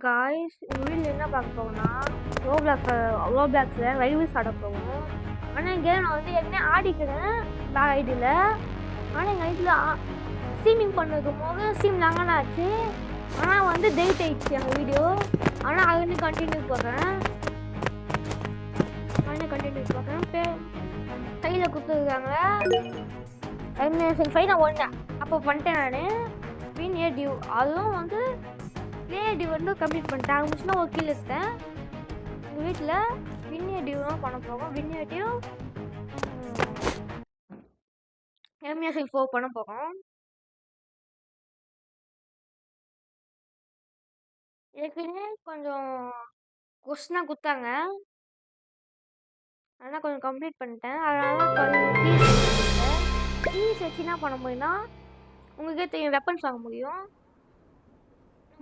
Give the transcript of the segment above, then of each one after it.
Guys இந்த வீடியோவில் என்ன பார்க்க போகணும்னா ரோப்ளாக்ஸில் ரைவல்ஸ் ஆட போகணும். ஆனால் இங்கே நான் வந்து என்ன ஆடிக்கிறேன் பேக் ஐடியில். ஆனால் எங்கள் ஐடியில் ஸ்ட்ரீமிங் பண்ணிருக்கும் போது ஸ்ட்ரீம் லாங்கான ஆச்சு. ஆனால் வந்து டெலிட் ஆயிடுச்சு எங்கள் வீடியோ. ஆனால் அது வந்து கண்டினியூ பண்ணுறேன். கையில் கொடுத்துருக்காங்க நான் ஒன்று அப்போ பண்ணிட்டேன் நான் வின் ஏ டியூ. அதுவும் வந்து டியூ வந்து கம்ப்ளீட் பண்ணிட்டேன். அது முடிச்சுன்னா ஒரு கீழே எடுத்தேன். எங்கள் வீட்டில் வின் ஏ டியூ தான் பண்ண போகும். வின் ஏ டியூ எம்எஸ்ஐ 4 பண்ண போகும். ஏற்கனவே கொஞ்சம் கொஸ்டினாக கொடுத்தாங்க, அதனால் கொஞ்சம் கம்ப்ளீட் பண்ணிட்டேன். அதனால கீஸ் வச்சு என்ன பண்ண முடியும்னா உங்களுக்கே தெரியும் வெப்பன்ஸ் வாங்க முடியும்.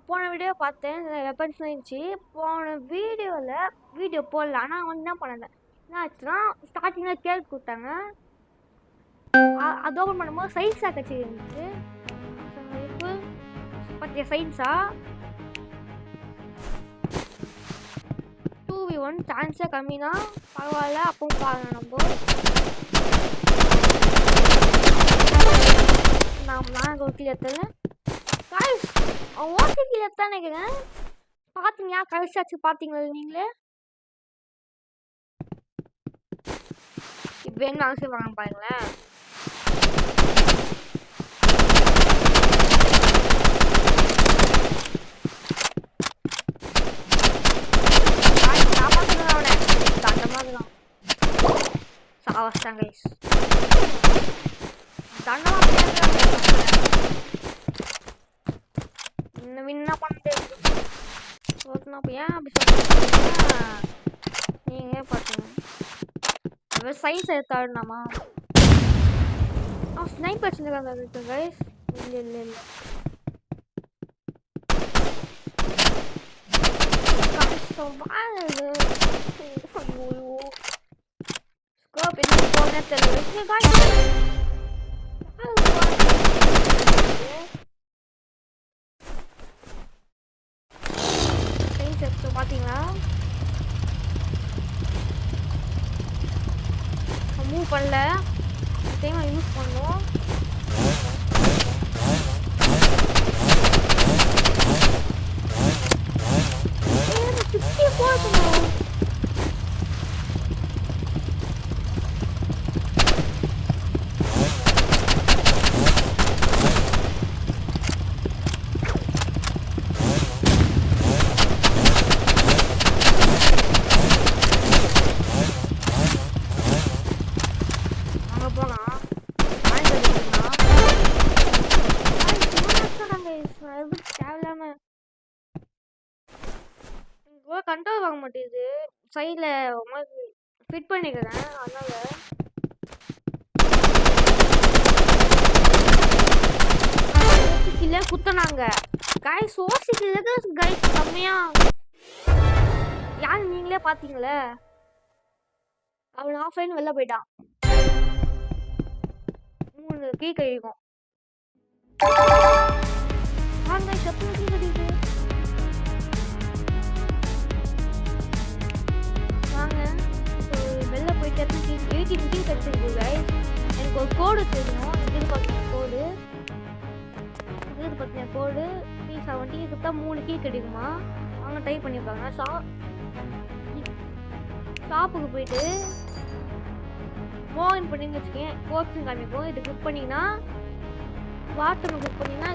போன வீடியோ பார்த்தேன் வெப்பன்ஸ் இருந்துச்சு. போன வீடியோ போடல. ஆனால் வந்து என்ன பண்ணல, என்ன ஆச்சுன்னா ஸ்டார்டிங்கில் கேள்வி கொடுத்தாங்க. அது ஓப்பன் பண்ணும்போது சயின்ஸாக கட்சி இருந்துச்சு. இப்போ பற்றிய சயின்ஸா 2v1 சான்ஸே கம்மினா பரவாயில்ல. அப்பவும் பாருங்க நான் ஒரு கீழே எத்தல காய்ஸ் ஓகே கீழே தான் நினைக்கிறேன். பார்த்தீங்களா கழிச்சாச்சு பார்த்தீங்களா நீங்களே? இப்போ என்ன அவசியம் வாங்க பாருங்களேன். சாவஸ்தான் கைஸ் என்ன பண்ணிட்டு ஏன் அப்படி சொல்றீங்க? நீங்க பார்த்தீங்க சயின்ஸ் எடுத்தாடுனாமா ஸ்னைப்பர் வச்சுருக்காங்க கைஸ். இல்லை பாத்தீங்களா மூவ் பண்ணல. டைம் யூஸ் பண்ணும். கண்ட்ரோல் வாங்க மாட்டேங்குது. சைடில் ஃபிட் பண்ணிக்கிறேன். அதனால குத்தனாங்க கைஸ். ஓசிக்கு கைஸ் கம்மியா யாரு நீங்களே பார்த்தீங்களே. அவன் ஆஃப்லைன் வெளில போயிட்டான். 3 கீ கழிக்கும். கீ கழிக்கு வெளில போயிட்டு 18 கீ கிடைச்சிருக்கு கைஸ். எனக்கு ஒரு கோடு தெரியும். இது பார்த்தீங்கன்னா கோடு 370 இதுக்கு தான் 3 கீ கிடைக்குமா. அவங்க டைப் பண்ணியிருப்பாங்க. ஷாப்புக்கு போயிட்டு மோகன் பண்ணின்னு வச்சுக்கேன். கோட்ஸும் காமிப்போம். இது புக் பண்ணிங்கன்னா வாட்டர் புக் பண்ணிங்கன்னா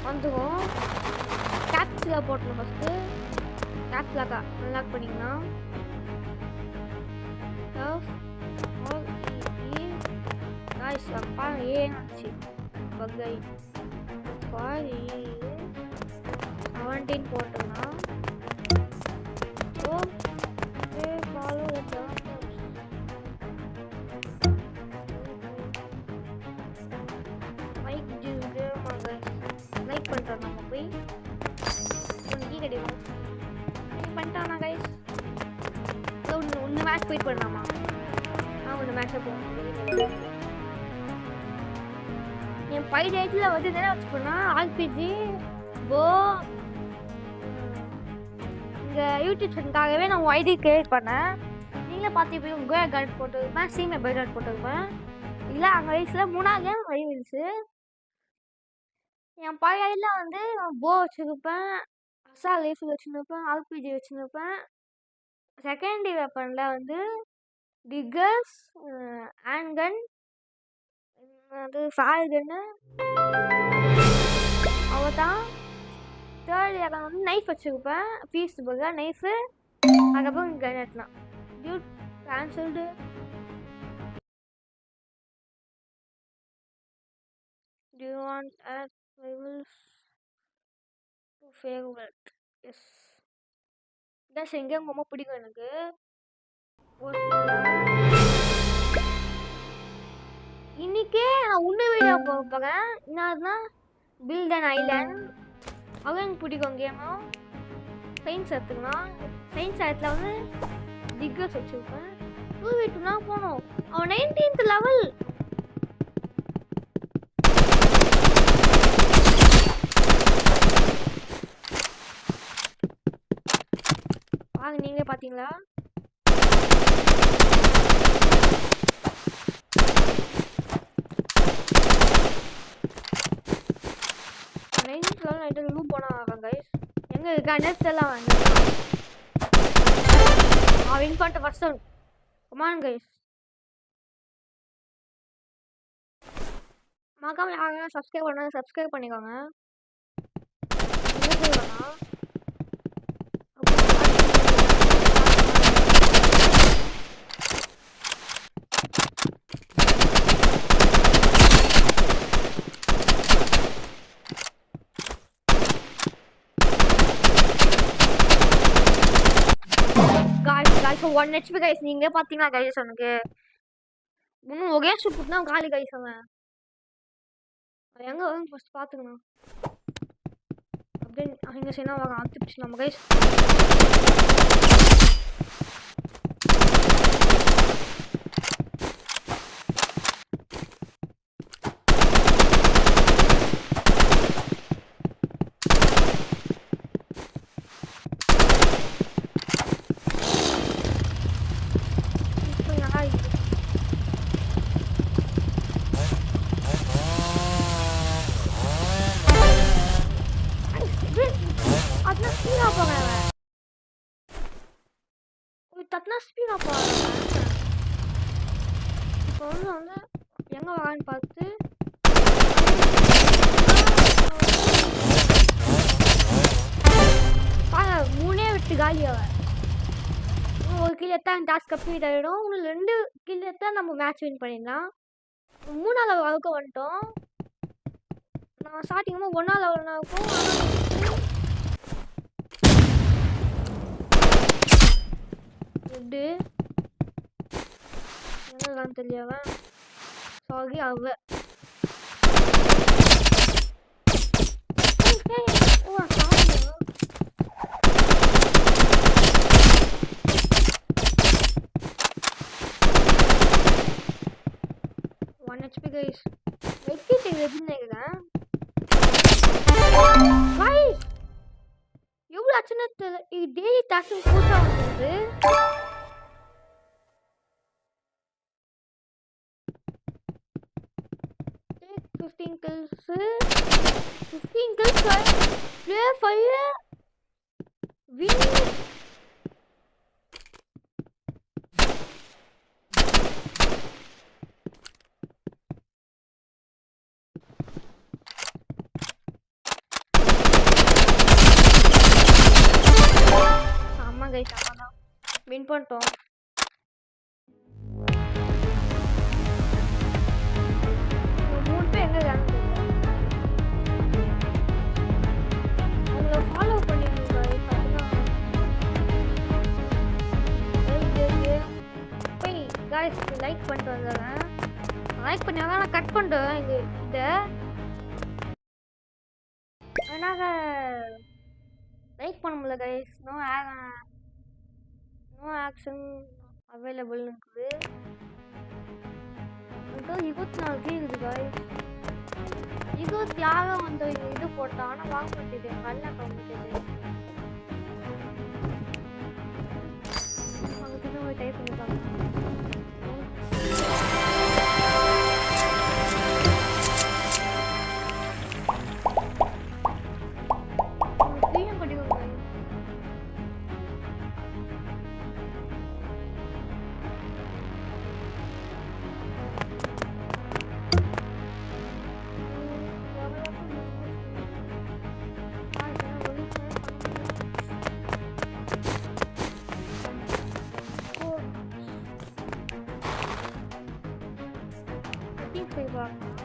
வந்துடும். கேப்ஸ்லாம் போட்டணும். ஃபஸ்ட்டு கேப்ஸ்லாக்கா அன்லாக் பண்ணிங்கன்னா ஏச்சு வகை 17 போட்டோம்னா லைக் பண்ணுறோம். நம்ம போய் கீ கிடைக்கும் பண்ணிட்டானா கைஸ். ஒன்று மேட்ச் போயிட் பண்ணலாமா? ஒன்று மேட்சை போகும். என் 5 டேட்டில் வந்து என்ன வச்சுக்கோன்னா ஆர்பிஜி போ எங்கள் யூடியூப் சேனலுக்காகவே நான் ஐடி கிரியேட் பண்ணேன். நீங்களே பார்த்துப்பீங்க. கோயா கார்டு போட்டுருப்பேன், சீமை பை கார்டு போட்டிருப்பேன். இல்லை அங்கே வயசில் 3ஆவது கேம் வயசு. என் பழைய ஐடியில் வந்து போ வச்சுருப்பேன், அசால் லைஃப் வச்சுருப்பேன், ஆர்பிஜி வச்சுருப்பேன். செகண்டரி வெப்பனில் வந்து டிகர்ஸ், ஹேண்ட்கன், அது ஃபயர் கன்னு அவ்வளோதான். தேர்ட் இயரில் வந்து நைஃப் வச்சுருப்பேன், பீஸ் பர்கர் நைஃபு, அதுக்கப்புறம் கிரனேட்லாம். Dude cancelled. Do you want add rivals to favorite? Yes. கேஸ் எங்கே ரொம்ப பிடிக்கும் எனக்கு. இன்னைக்கே நான் ஒன்று வீடியோ போகிறேன். என்னதுன்னா பில்ட் அண்ட் ஐலேண்ட். அது எனக்கு பிடிக்கும் கேமும். சயின்ஸ் எடுத்துக்கலாம். சயின்ஸ் இடத்துல வந்து டிகர்ஸ் வச்சுருப்பேன். 2v2 போனோம். அவன் 19th லெவல். வாங்க நீங்களே பார்த்தீங்களா? லூப் போனா கைஸ். எங்க இருக்கா நெக்ஸ்ட் எல்லாம் வாங்க. வின் பண்ணிட்டு first round. Come on guys. மறக்காம யாராவது சப்ஸ்கிரைப் பண்ணாத சப்ஸ்கிரைப் பண்ணிக்கோங்க. guys 1 HP guys. நீங்களே பார்த்தீங்களா guys? எனக்கு இன்னும் ஒரே ஷூட் தான் காலி guys. அவன் எங்க வரும் ஃபர்ஸ்ட் பார்த்துக்கணும். அப்படியே அங்க சேனா வாங்க ஆத்திச்சு நம்ம guys. தட்னா ஸ்பீடா போறாங்க. இப்போ வந்து எங்க வரான்னு பார்த்து மூணே விட்டு காலியாவ. ஒரு கில் எத்தான் டாஸ்க் கம்ப்ளீட் ஆகிடும். இன்னும் 2 கில் எத்தான் நம்ம மேட்ச் வின் பண்ணிடலாம். 3ஆவது லெவல் வரைக்கும் வந்துட்டோம். நான் ஸ்டார்டிங் 1ஆவது லெவல் இருக்கும். என்னதான் தெரியவ சாரி அவ HP guys. வெக்கி செய்யறதுன்னு நினைக்கிறேன். guys எவ்வளவு அச்சனை இது டெய்லி டாஸ்க் கூட்டா வந்து 15 kills play fire win. ஆமா गाइस ஆமா வின் பண்ணிட்டோம். லைக் பண்ணிட்டு வந்தேன். லைக் பண்ணி நான் கட் பண்ணிட்டேன். இதை அதனால லைக் பண்ண முடியல கைஸ். நோ ஆக்ஷன் அவைலபிள் இருக்குது. 24 கீ இருக்குது கைஸ். 26 வந்து இது போட்டால் ஆனால் வாங்க மாட்டேது. நல்ல கம்மிட்டது போய் பார்க்கலாம்.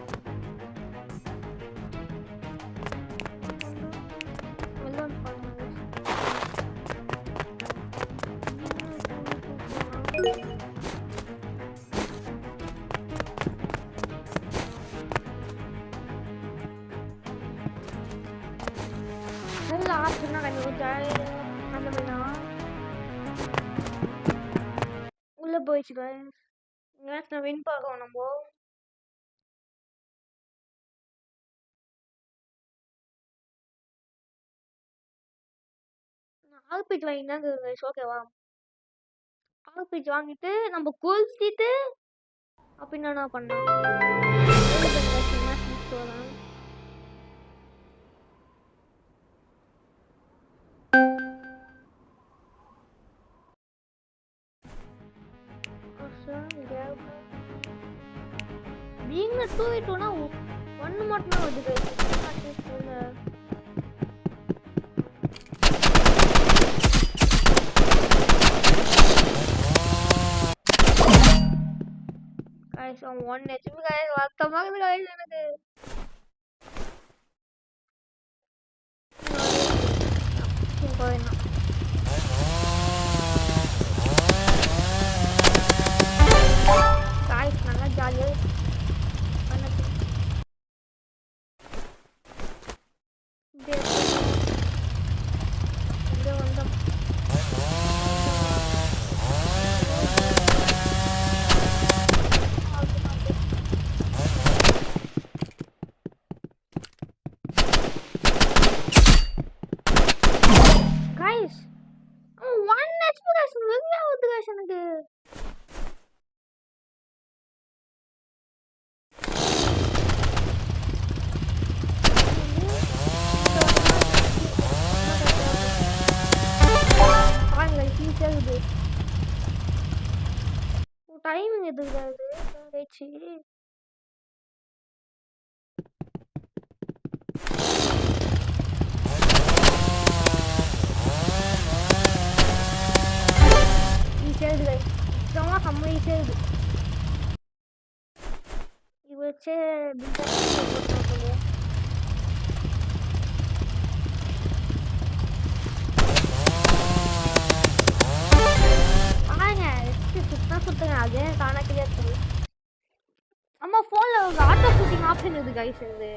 வெளில வந்து பாருங்க guys. வெளில ஆப்ஷன்னா கண்டிப்பா அந்த மாதிரிதான் உள்ள போயிடுச்சு guys. மேட்ச் நான் வின் பார்க்கணும் நம்ம. ஆல்பிட் வாங்கினாங்க guys. ஓகேவா, ஆல்பிட் வாங்கிட்டு நம்ம கொளுத்திட்டு அப்ப என்ன பண்ணலாம். நீங்க 2v2னா 1 மட்டும் தான் வருது guys. guys on 1 HP guys வருத்தமாகுது guys எனக்கு. போயிடணும். guys நல்லா ஜாலியா பண்ணது. இங்கே வந்தோம். guys 1 HP guys வெளிய ஆகுது guys எனக்கு. டைமிங் எதுக்கு வச்சு ஈஸியாக சும்மா செம்ம ஈஸியாக இருக்குது. இது வச்சு சுத்துங்க அது தானா கிளியர் பண்ணு. நம்ம ஃபோன்ல ஒரு ஆட்டோ ஷூட்டிங் ஆப்ஷன் இருக்குது கைஸ். இது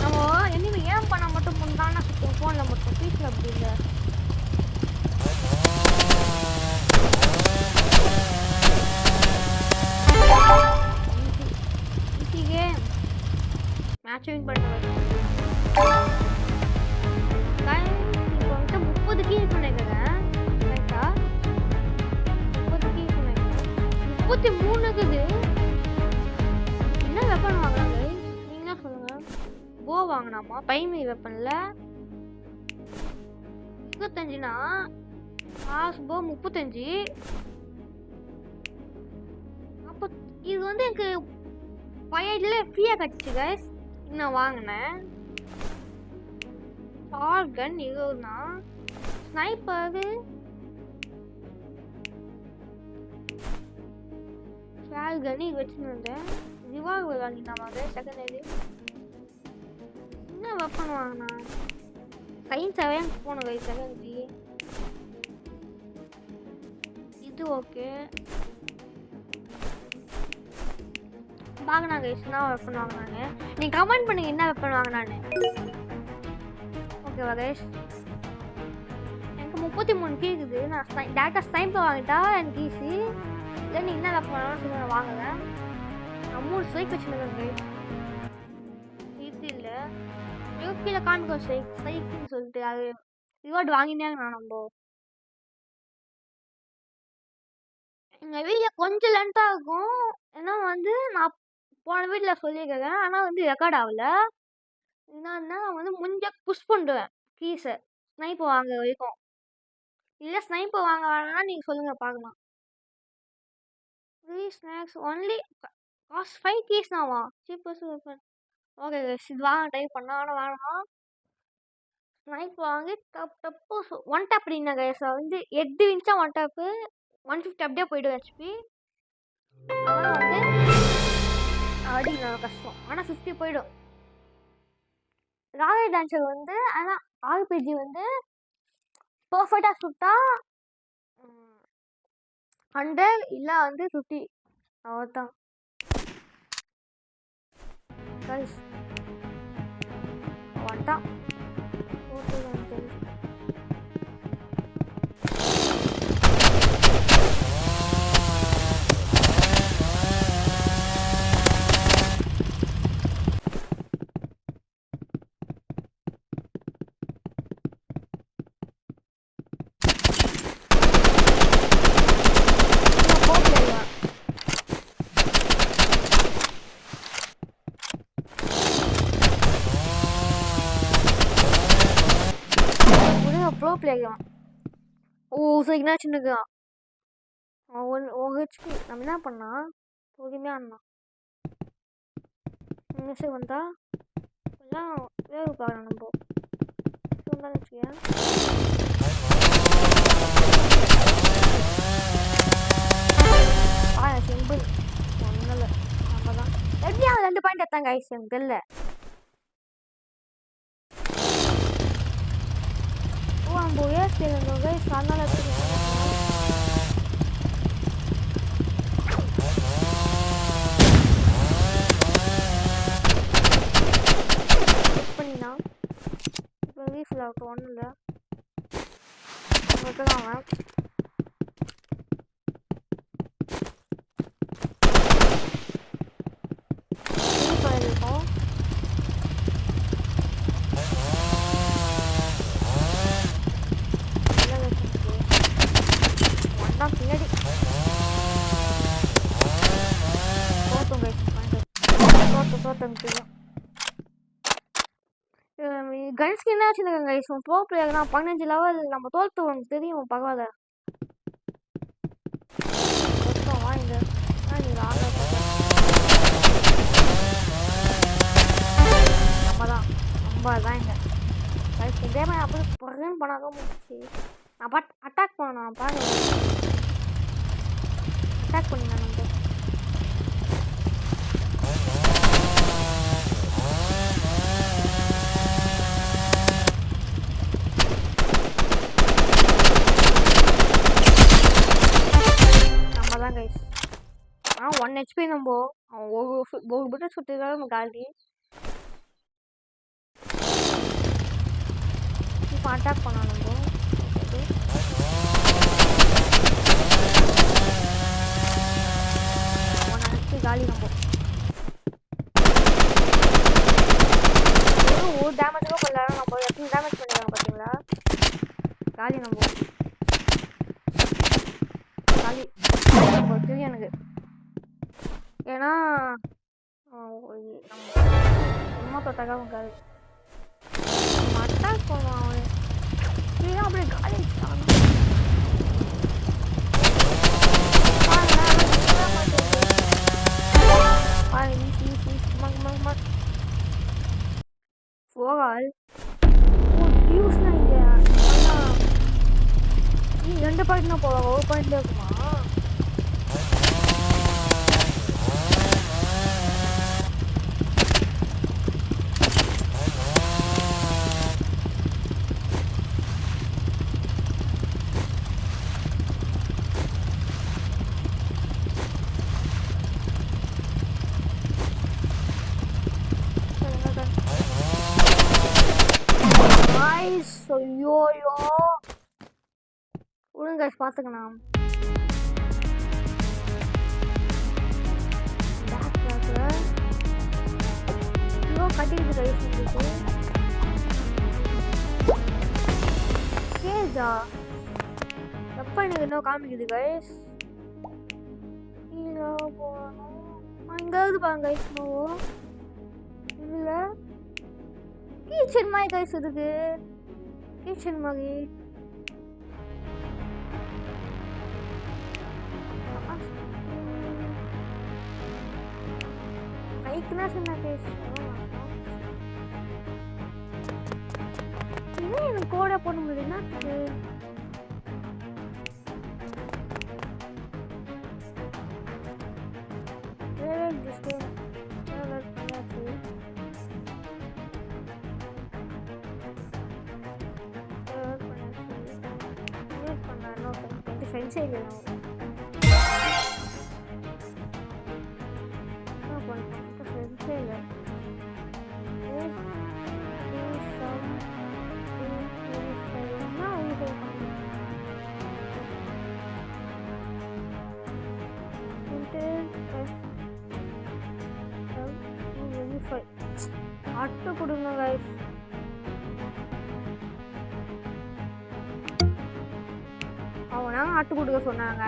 நம்ம எனிமே ஏன் பண்ண மட்டும் முந்தானா சுத்தும் ஃபோன்ல மட்டும். பீஸ்ல அப்படி இல்லை. Easy game. மேட்ச் வின் பண்ணுவேன். இப்போ வந்துட்டு 30 கீழ் பண்ணிக்கிறேன் கரெக்டா. 33 இருக்குது. என்ன வெப்பன் வாங்கலாங்க நீங்களே சொல்லுங்க. போ வாங்கினாமா பைமி வெப்பன்ல 25னா போ 35. அப்போ இது வந்து எனக்கு பையட்ல ஃப்ரீயா கிடைச்சிச்சு கைஸ். நான் வாங்கினேன். ஷாட்கன் இதுனா ஸ்னைப்பர் கனி வச்சுருந்தேன். ரிவால்வர் வாங்கினாமாங்க செகண்ட் இது. என்ன வெப்பன் வாங்கினா சயின்ஸாகவே போகணும் கை செகண்ட். இது ஓகே வாங்கினாங்க. என்ன வெப்பன் வாங்கினாங்க நீங்கள் கமெண்ட் பண்ணுங்க என்ன வெப்பன் வாங்கினான்னு. ஓகேவா கைஸ். எனக்கு 33 கேட்குது. நான் டேரக்டாக ஸ்னைப்பர் வாங்கிட்டா எனக்கு ஈஸி. இல்லை நீ என்ன வெப்பன் சொல்லி வாங்குவேன். நான் 3 ஸ்ட்ரைக் வச்சுருக்கேன். இது இல்லை யூபியில் காமிக்கும் ஸ்ட்ரைக்குன்னு சொல்லிட்டு அது ரிவார்டு வாங்கினேங்க. நான் நம்ம எங்கள் வீட்டில் கொஞ்சம் லென்த்தாக இருக்கும். ஏன்னா வந்து நான் போன வீட்டில் சொல்லியிருக்கேன். ஆனால் வந்து ரெக்கார்ட் ஆகலை. என்னன்னா நான் வந்து முடிஞ்ச புஷ் பண்ணுவேன் கீஸை ஸ்னைப்பர் வாங்க வரைக்கும். இல்லை ஸ்னைப்பர் வாங்க வேணாம்னா நீங்கள் சொல்லுங்கள் பார்க்கலாம். 3 ஸ்நாக்ஸ் ஒன்லி காஸ்ட் 5 கீஸ் தான்வா சீப்பஸ்ட் வெப்பன். ஓகே இது வாங்க டைப் பண்ணா. ஆனால் வேணாம் ஸ்னைப் வாங்கி டப்பு 1 டேப் அப்படின்னா கைஸ் வந்து 8 இன்ச்சா 1 டேப்பு 150 அப்படியே போய்டும் ஹெச்பி. அதனால் வந்து அடிக்க கஷ்டம். ஆனால் 50 போயிடும். ராயல் டான்ஸர் வந்து ஆனால் ஆர்பிஜி வந்து பர்ஃபெக்டாக சுட்டா 100 இல்லை வந்து 50 அவ்வளோதான் கைஸ். வந்துட்டான் ப்ரோ பிளேயர். ஓ சரிங்கண்ணா சின்னக்கா ஹெச்பி. நம்ம என்ன பண்ணா பொறுமையாக ஆடலாம். நிமிஷம் வந்தா எல்லாம் வேவு பார்க்கலாம். நம்ம வந்தாலும் வச்சுக்கேன். சிம்பிள் ஒன்றும் இல்லை. நம்ம தான் எப்படி அவன் 2 பாயிண்ட் எடுத்தாங்க ஐஸ் எனக்கு தெரியல. நம்ம ஏஸ் தெரியும் கைஸ் அதனால பண்ணினா இப்போ வீஃபில் அவருக்கு ஒன்றும் இல்லை விட்டுதான் அவன் இருக்கும். பின்னாடி தோட்டம் தெரியும். கன்ஸ்க்கு என்ன வச்சுருக்காங்க கைஸ். ப்ரோ பிளேயர் தான் 15 லெவல். நம்ம தோல்த்து உனக்கு தெரியும் பரவாயில்ல. வாங்க நம்ம தான் ரொம்ப தான் இங்கே கைஸ். இதே மாதிரி அப்படி பொருள் பண்ணாதான் முடிச்சு. நான் அட்டாக் பண்ணணும் பாருங்க. அட்டாக் பண்ணிடலாம் நம்ம. நம்ம தான் கைஸ். 1 HP நம்ம ஒரு பிட்ட சுற்றிதான் நம்ம காலி. இப்போ அட்டாக் பண்ணலாம் நம்ம. காலி நம்ம ஒரு டேமேஜுக்கும் கொள்ளாத நம்ம எத்தனை டேமேஜ் பண்ணிடுறாங்க பார்த்தீங்களா. காலி நம்ம காலி நம்ம தெரியும் எனக்கு. ஏன்னா நம்ம தொட்டாக்கா காலி. நம்ம அட்டாக் பண்ணுவோம் அவன் ஏன் அப்படியே காலி போகால். டியூஸ்னா இங்கே 2 பாயிண்ட்னா போவாங்க. ஒரு பாயிண்ட்ல இருக்குமா. ஐயோயோ ஒழுங்க பார்த்துக்கலாம். கட்டிக்கிட்டு கைஸ் கேஜா எப்போ எனக்கு இன்னும் காமிக்குது கைஸ். இங்கே போகணும். இங்கேயாவது பாருங்க கைஸ். இல்லை கிச்சன் மாதிரி கைஸ் இருக்கு. கிச்சன் மாதிரி கைக்குனா சொன்ன கைஸ். இது எனக்கு கோடை போட முடியுதுன்னா ஃப்ரெண்ட்ஸே இல்லை ஃப்ரெண்ட்ஸே இல்லை அட்டு கொடுங்க கைஸ். அவனா அட்டு கொடுக்க சொன்னாங்க.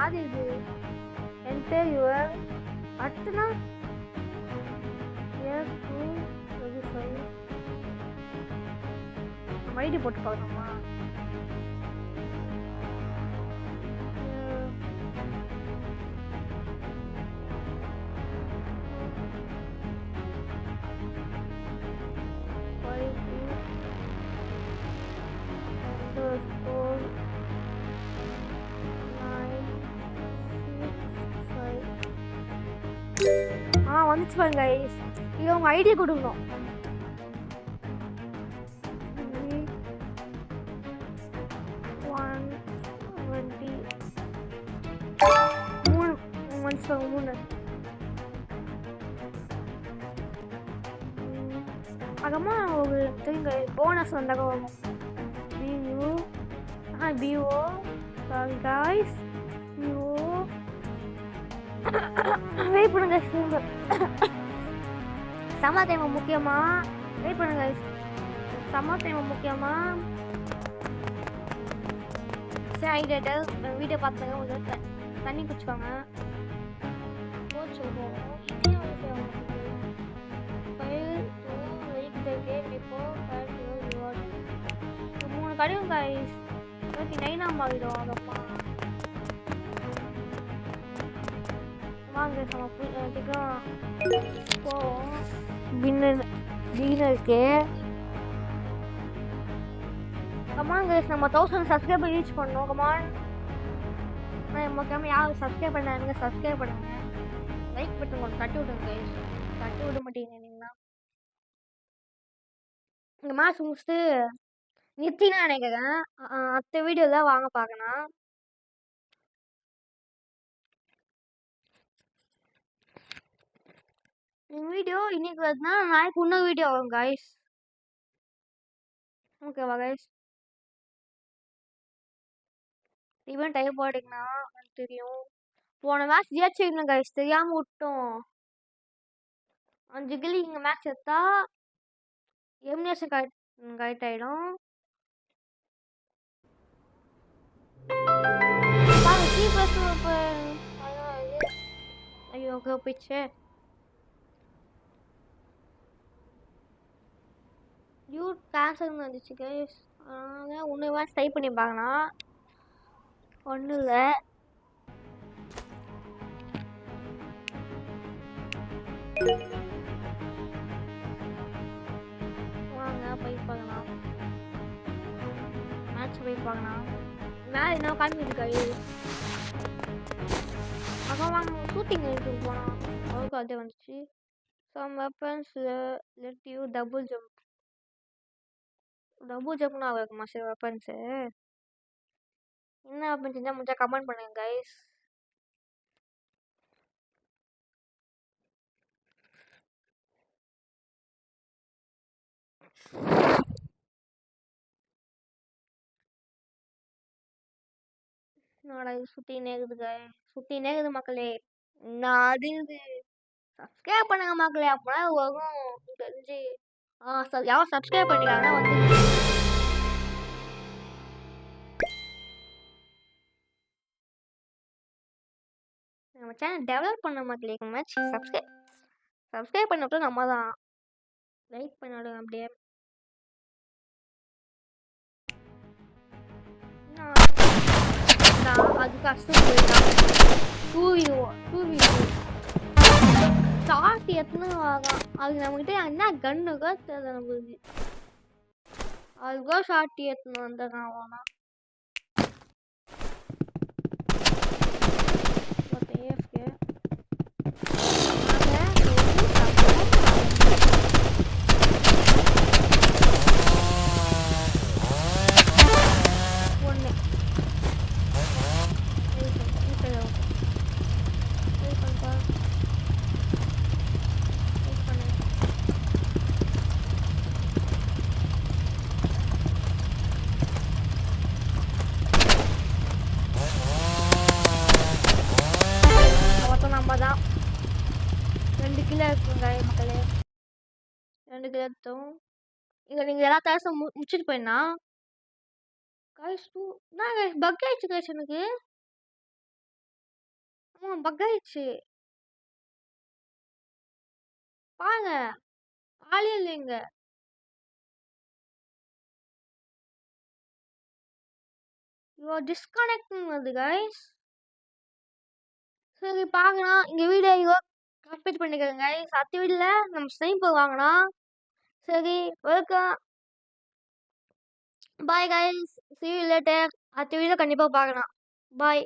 அது இது என்டர் யுவர் அட்டுனா நம்ம ஐடி போட்டு பார்க்கணுமா? வந்துச்சு பாருங்க. இது உங்க ஐடியா கொடுக்கணும். 3 அகமா ஒரு தெரியுங்க போனஸ் வந்தாங்க வரும். PO sorry guys. PO wait பண்ணுங்க. சம்மர் டைம் முக்கியமா வெயிட் பண்ணுங்க. சம்மர் டைம் முக்கியமா சரி ஐடியா வீடியோ பார்த்துங்க. கொஞ்சம் தண்ணி குடிச்சுக்கோங்க. மூணு கடையும் கைஸ் 39 ஆகிடும். அதப்பா வாங்க சீக்கிரம் போவோம். டின்னருக்கு கமான் கைஸ். நம்ம 1000 சப்ஸ்கிரைபர் ரீச் பண்ணோம். கமான் முக்கியமாக யாரும் சப்ஸ்கிரைப் பண்ணாங்க சப்ஸ்கிரைப் பண்ணுங்க. லைக் பட்டன் கொஞ்சம் தட்டி விடுங்க கைஸ். தட்டி விட மாட்டேங்கிறீங்களா? இந்த மாதம் முடிச்சுட்டு நிறுத்தினா நினைக்கிறேன். அடுத்த வீடியோவில் வாங்க பார்க்கணும். வீடியோ இன்னைக்கு வருதுன்னா நாளைக்கு இன்னொரு வீடியோ வரும் கைஸ். ஓகேவா கைஸ்? ஈவன் டைப் போட்டிங்கன்னா தெரியும். போன மேட்ச் ஜெயிச்சிருந்தோம் கைஸ். தெரியாமல் விட்டோம். 5 கிலி இங்கே மேட்ச் எடுத்தா எலிமினேஷன் கரெக்ட் ஆகிடும். ஐயோ போயிடுச்சு. டியூட் கேன்சல் வந்துச்சு கைஸ். அதனால் ஒன்று மேட்ச் டைப் பண்ணி பார்க்கலாம். ஒன்றும் இல்லை. வாங்க போய் பார்க்கலாம். மேட்ச் போய் பார்க்கலாம். மேலே என்ன காமிச்சிருக்காரு. அப்புறம் வாங்க ஷூட்டிங் எடுத்துட்டு போனோம். அவருக்கு அதே வந்துச்சு. Some weapons let you double jump. Double ஜம்ப்னா இருக்குமா சரி வெப்பன்ஸு? என்ன வெப்பன்ஸ் இருந்தால் முடிஞ்சா கமெண்ட் பண்ணுங்க கைஸ். நாடா இது சுற்றி நேகுது மக்களே. நான் இது சப்ஸ்கிரைப் பண்ணுங்க மக்களே. அப்போனா வரும் தெரிஞ்சு. யாரும் சப்ஸ்கிரைப் பண்ணிக்காங்கன்னா வந்து நம்ம சேனல் டெவலப் பண்ண மக்களே. மேட்ச் சப்ஸ்கிரைப் பண்ணப்போ நம்ம தான் லைக் பண்ணிவிடுங்க. அப்படியே அது கஷ்டம் போயிட்டான். 2v2 ஷார்ட் எத்தனை ஆகும். அது நம்மகிட்ட என்ன கன்னுக்கோ தெரியல. நம்மளுக்கு அதுக்கோ ஷார்ட் எத்தனை வந்துடுறான். அவனா 2 கிலோ இருக்குங்க மக்களே. 2 கிலோ எடுத்தோம். இங்க நீங்க எல்லா டாஸ்க்கும் முடிச்சுட்டு போயிடனா கைஸ் என்ன கைஸ் பக் ஆயிடுச்சு கைஸ் எனக்கு. ஆமா பக் ஆயிடுச்சு. பாருங்க ஆளே இல்லைங்க. யூ ஆர் டிஸ்கனெக்டிங் வருது கைஸ். சரி பார்க்கலாம். இங்க வீடியோ கம்ப்ளீட் பண்ணிக்கிறேங்க கைஸ். அடுத்த வீடியோல நம்ம ஸ்னைப்பர் வாங்கலாம். சரி welcome. Bye guys. see you later. அடுத்த வீடியோ கண்டிப்பா பார்க்கலாம். பாய்.